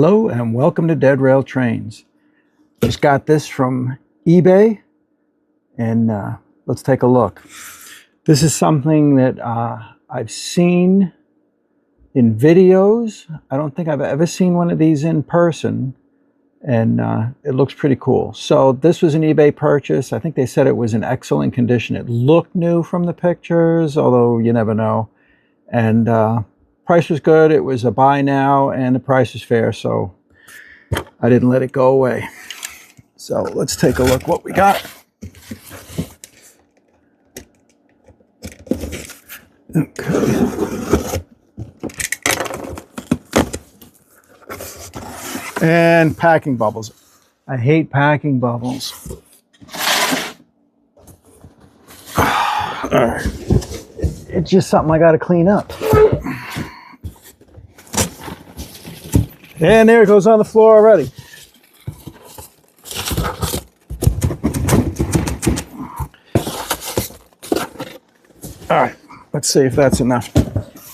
Hello and welcome to Dead Rail Trains. Just got this from eBay and let's take a look. This is something that I've seen in videos. I don't think I've ever seen one of these in person, and it looks pretty cool. So this was an eBay purchase. I think they said it was in excellent condition. It looked new from the pictures, although you never know. And price was good. It was a buy now, and the price is fair, so I didn't let it go away. So let's take a look what we got. Okay. And packing bubbles. I hate packing bubbles. All right. It's just something I got to clean up. And there it goes on the floor already. All right, let's see if that's enough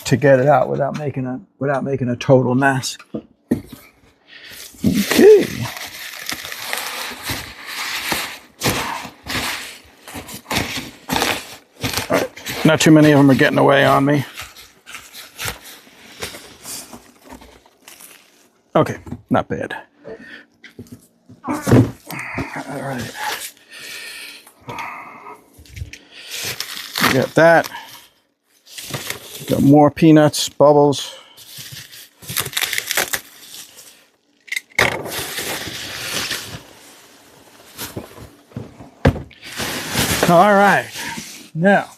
to get it out without making a total mess. Okay. All right. Not too many of them are getting away on me. Okay, not bad. All right. Got that. Got more peanuts, bubbles. All right. Now,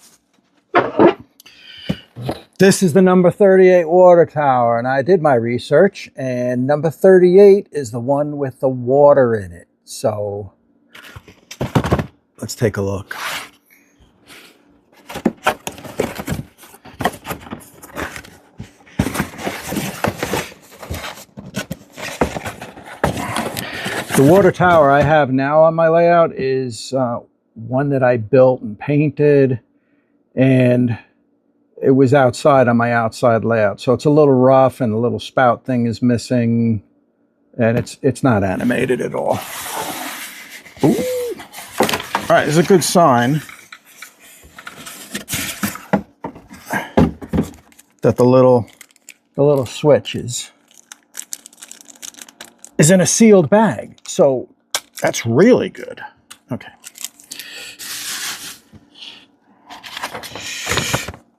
this is the number 38 water tower, and I did my research, and number 38 is the one with the water in it. So let's take a look. The water tower I have now on my layout is one that I built and painted, and it was outside on my outside layout. So it's a little rough, and the little spout thing is missing, and it's not animated at all. Ooh. All right, it's a good sign that the little switch is in a sealed bag. So that's really good. Okay.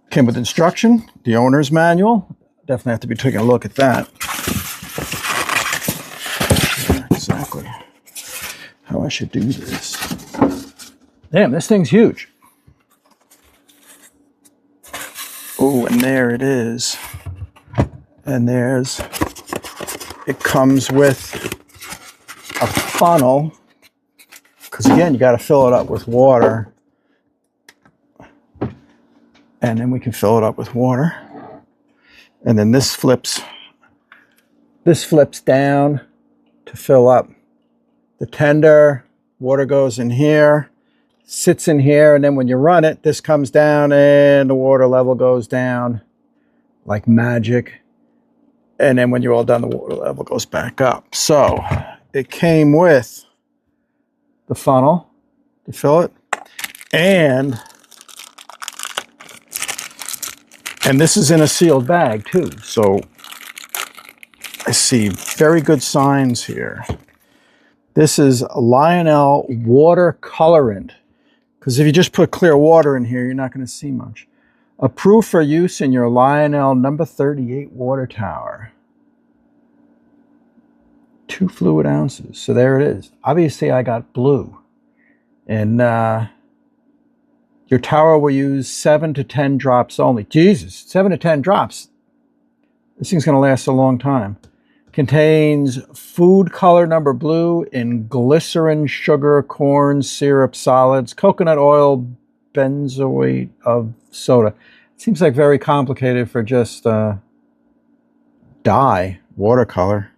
Came with instruction, the owner's manual. Definitely have to be taking a look at that. Exactly how I should do this. Damn, this thing's huge. Oh, and there it is. And it comes with a funnel, because again, you got to fill it up with water. And then we can fill it up with water. And then this flips down to fill up the tender. Water goes in here, sits in here, and then when you run it, this comes down and the water level goes down like magic. And then when you're all done, the water level goes back up. So it came with the funnel to fill it, and this is in a sealed bag too. So I see very good signs here. This is Lionel water colorant, because if you just put clear water in here, you're not going to see much. Approved for use in your Lionel number 38 water tower. 2 fluid ounces. So there it is. Obviously, I got blue. And your tower will use 7 to 10 drops only. Jesus, 7 to 10 drops. This thing's going to last a long time. Contains food color number blue in glycerin, sugar, corn, syrup, solids, coconut oil, benzoate of soda. It seems like very complicated for just dye, watercolor.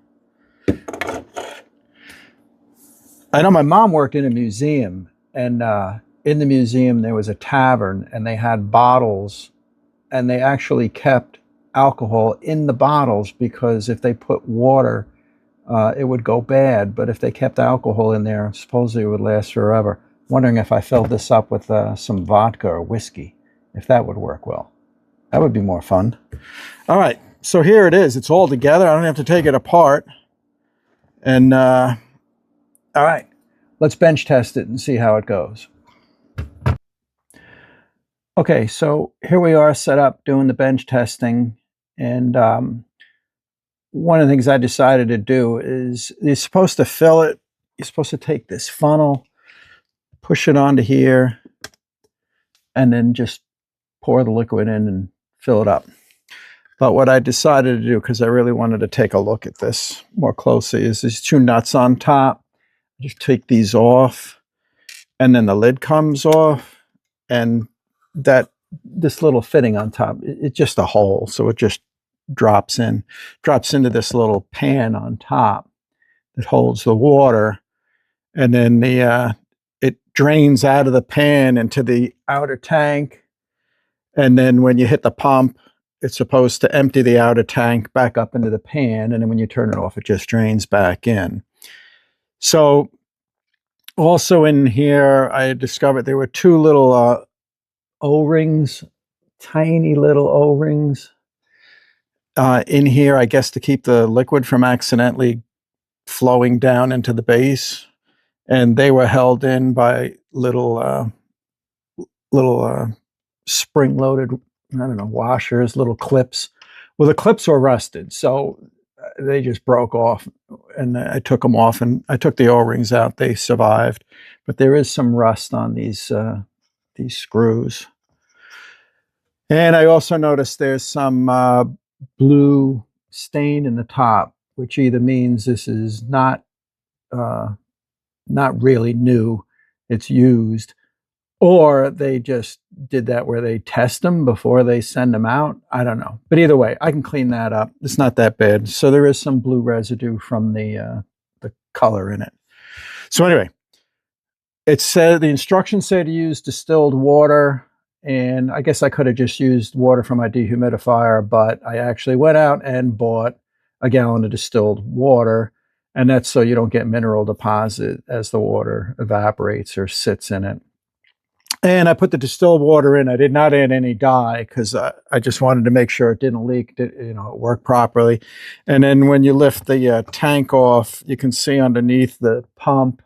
I know my mom worked in a museum, and in the museum there was a tavern, and they had bottles, and they actually kept alcohol in the bottles because if they put water it would go bad. But if they kept alcohol in there, supposedly it would last forever. Wondering if I filled this up with some vodka or whiskey, if that would work well. That would be more fun. All right, so here it is. It's all together. I don't have to take it apart. And all right, let's bench test it and see how it goes. Okay, so here we are set up doing the bench testing. And one of the things I decided to do is you're supposed to fill it. You're supposed to take this funnel, push it onto here, and then just pour the liquid in and fill it up. But what I decided to do, because I really wanted to take a look at this more closely, is these two nuts on top. Just take these off, and then the lid comes off, and this little fitting on top, it's just a hole, so it just drops into this little pan on top that holds the water, and then it drains out of the pan into the outer tank, and then when you hit the pump, it's supposed to empty the outer tank back up into the pan, and then when you turn it off, it just drains back in. So also in here, I discovered there were two little O-rings, tiny little O-rings in here, I guess to keep the liquid from accidentally flowing down into the base. And they were held in by little spring-loaded, I don't know, washers, little clips. Well, the clips were rusted, so they just broke off, and I took them off, and I took the O-rings out. They survived, but there is some rust on these screws. And I also noticed there's some blue stain in the top, which either means this is not really new, it's used, or they just did that where they test them before they send them out. I don't know. But either way, I can clean that up. It's not that bad. So there is some blue residue from the color in it. So anyway, it said, the instructions say to use distilled water. And I guess I could have just used water from my dehumidifier, but I actually went out and bought a gallon of distilled water. And that's so you don't get mineral deposit as the water evaporates or sits in it. And I put the distilled water in. I did not add any dye because I just wanted to make sure it didn't leak, it worked properly. And then when you lift the tank off, you can see underneath the pump,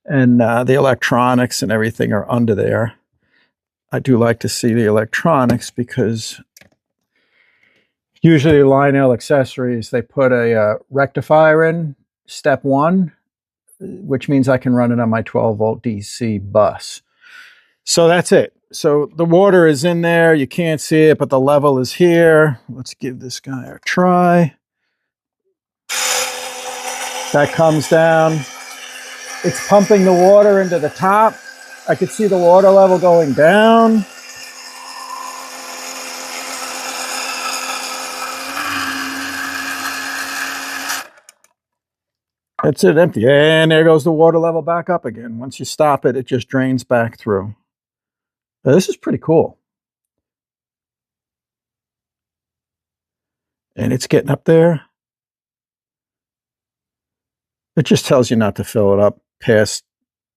and the electronics and everything are under there. I do like to see the electronics because usually Lionel accessories, they put a rectifier in, step 1, which means I can run it on my 12-volt DC bus. So that's it. So the water is in there. You can't see it, but the level is here. Let's give this guy a try. That comes down. It's pumping the water into the top. I could see the water level going down. That's it, empty. And there goes the water level back up again. Once you stop it, it just drains back through. Now, this is pretty cool. And it's getting up there. It just tells you not to fill it up past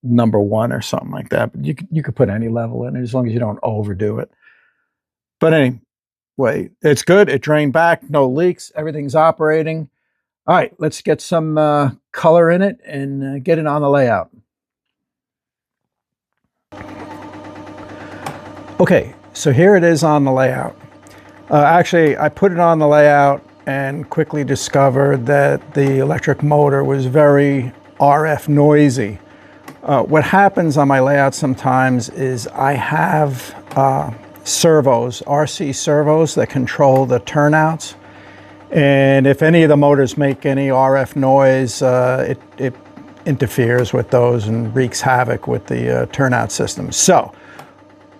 number 1 or something like that. But you could put any level in it as long as you don't overdo it. But anyway, it's good. It drained back, no leaks. Everything's operating. All right, let's get some color in it and get it on the layout. Okay, so here it is on the layout. Actually, I put it on the layout and quickly discovered that the electric motor was very RF noisy. What happens on my layout sometimes is I have servos, RC servos that control the turnouts. And if any of the motors make any RF noise, it interferes with those and wreaks havoc with the turnout system. So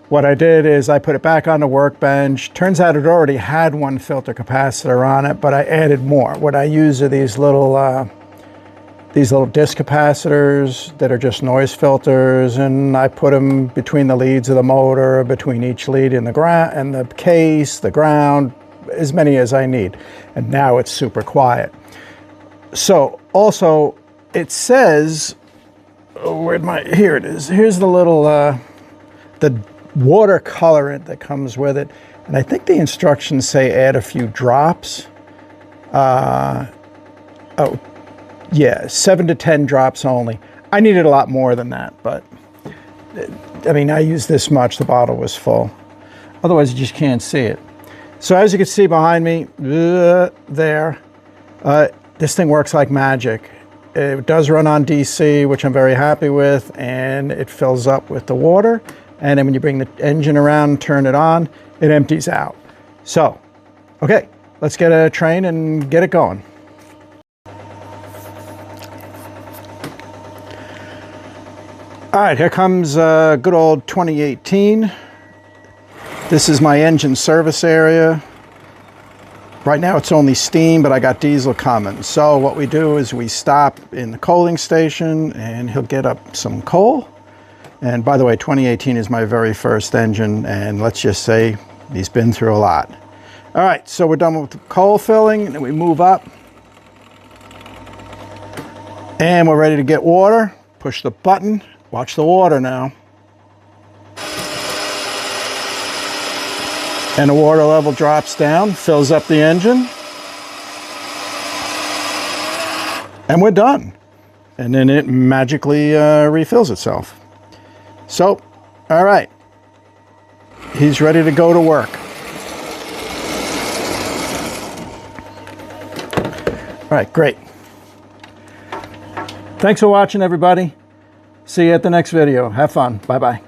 what I did is I put it back on the workbench. Turns out it already had one filter capacitor on it, but I added more. What I use are these little disc capacitors that are just noise filters, and I put them between the leads of the motor, between each lead and the ground and the case, the ground, as many as I need. And now it's super quiet. So also it says, oh, here it is. Here's the little, the water colorant that comes with it. And I think the instructions say add a few drops. Oh, yeah, 7 to 10 drops only. I needed a lot more than that, but I mean, I used this much, the bottle was full. Otherwise, you just can't see it. So as you can see behind me, there, this thing works like magic. It does run on DC, which I'm very happy with, and it fills up with the water. And then when you bring the engine around, turn it on, it empties out. So, okay, let's get a train and get it going. All right, here comes good old 2018. This is my engine service area. Right now it's only steam, but I got diesel coming. So what we do is we stop in the coaling station and he'll get up some coal. And by the way, 2018 is my very first engine, and let's just say he's been through a lot. All right, so we're done with the coal filling, and then we move up. And we're ready to get water. Push the button. Watch the water now. And the water level drops down, fills up the engine. And we're done. And then it magically refills itself. So, all right. He's ready to go to work. All right, great. Thanks for watching, everybody. See you at the next video. Have fun. Bye-bye.